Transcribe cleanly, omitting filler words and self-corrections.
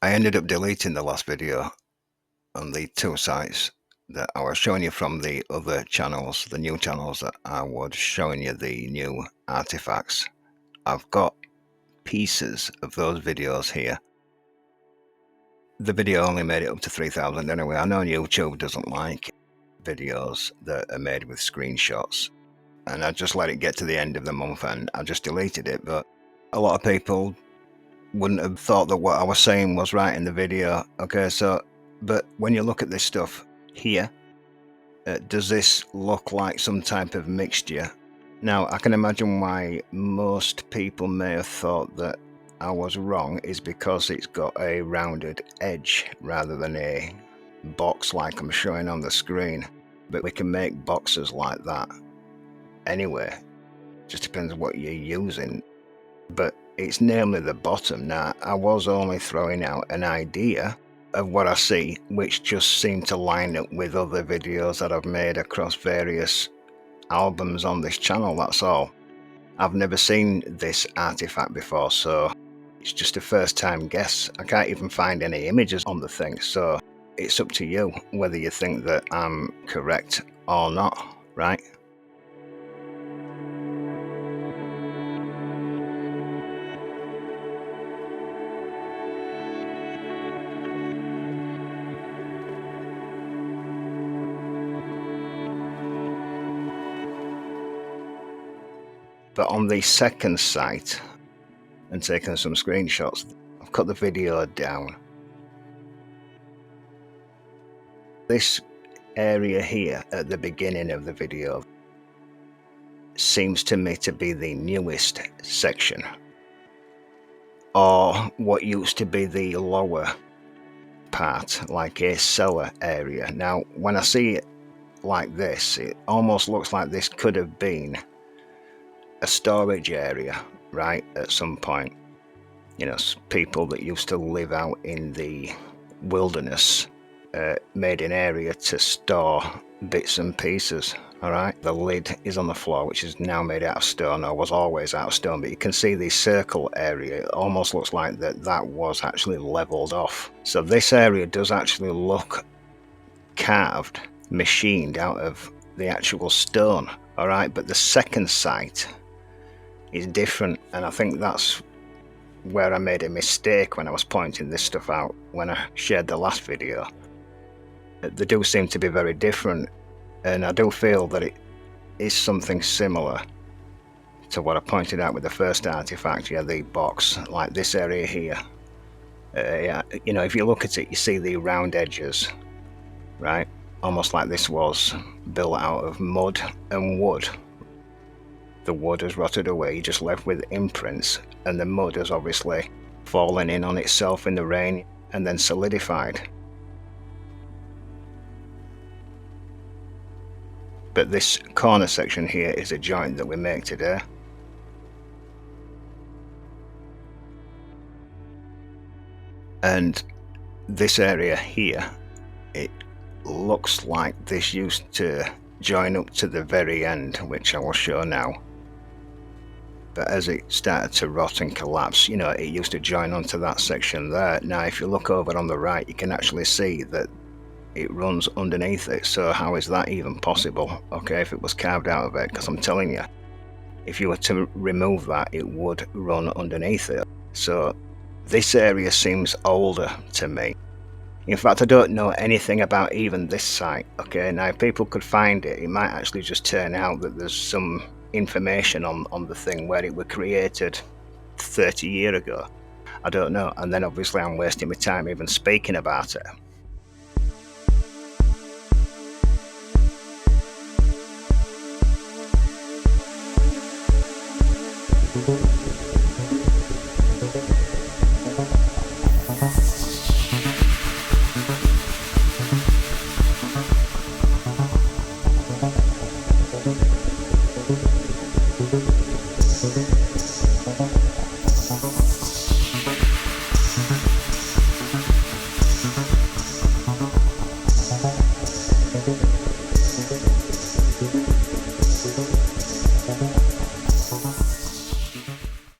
I ended up deleting the last video on the two sites that I was showing you from the other channels, the new channels that I was showing you the new artifacts. I've got pieces of those videos here. The video only made it up to 3,000 anyway. I know YouTube doesn't like videos that are made with screenshots, and I just let it get to the end of the month and I just deleted it. But a lot of people wouldn't have thought that what I was saying was right in the video. Okay, so, but when you look at this stuff here, does this look like some type of mixture? Now, I can imagine why most people may have thought that I was wrong is because it's got a rounded edge rather than a box like I'm showing on the screen. But we can make boxes like that anyway. Just depends on what you're using. But it's namely the bottom. Now, I was only throwing out an idea of what I see, which just seemed to line up with other videos that I've made across various albums on this channel, that's all. I've never seen this artifact before, so it's just a first time guess. I can't even find any images on the thing, so it's up to you whether you think that I'm correct or not, right? But on the second site, and taking some screenshots, I've cut the video down. This area here at the beginning of the video seems to me to be the newest section, or what used to be the lower part, like a cellar area. Now, when I see it like this, it almost looks like this could have been a storage area, right, at some point. You know, people that used to live out in the wilderness made an area to store bits and pieces. All right, the lid is on the floor, which is now made out of stone, or was always out of stone, but you can see the circle area. It almost looks like that was actually leveled off. So this area does actually look carved, machined out of the actual stone. All right, but the second site is different, and I think that's where I made a mistake when I was pointing this stuff out when I shared the last video. They do seem to be very different, and I do feel that it is something similar to what I pointed out with the first artifact. Yeah, the box, like this area here. Yeah, you know, if you look at it, you see the round edges, right? Almost like this was built out of mud and wood. The wood has rotted away, you're just left with imprints, and the mud has obviously fallen in on itself in the rain and then solidified. But this corner section here is a joint that we make today. And this area here, it looks like this used to join up to the very end, which I will show now. But as it started to rot and collapse, you know, it used to join onto that section there. Now, if you look over on the right, you can actually see that it runs underneath it. So how is that even possible? Okay, if it was carved out of it, because I'm telling you, if you were to remove that, it would run underneath it. So this area seems older to me. In fact, I don't know anything about even this site. Okay, now if people could find it, it might actually just turn out that there's some information on the thing where it was created 30 years ago. I don't know, and then obviously I'm wasting my time even speaking about it.